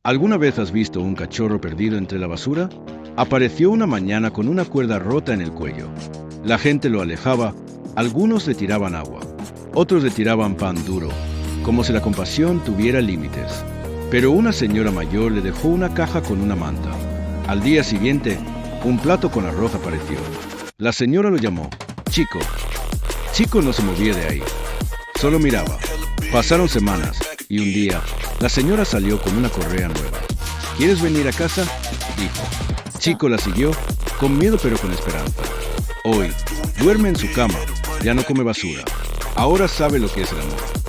¿Alguna vez has visto un cachorro perdido entre la basura? Apareció una mañana con una cuerda rota en el cuello. La gente lo alejaba, algunos le tiraban agua, otros le tiraban pan duro, como si la compasión tuviera límites. Pero una señora mayor le dejó una caja con una manta. Al día siguiente, un plato con arroz apareció. La señora lo llamó Chico. Chico no se movía de ahí, solo miraba. Pasaron semanas y un día, la señora salió con una correa nueva. ¿Quieres venir a casa?, dijo. Chico la siguió, con miedo pero con esperanza. Hoy, duerme en su cama, ya no come basura. Ahora sabe lo que es el amor.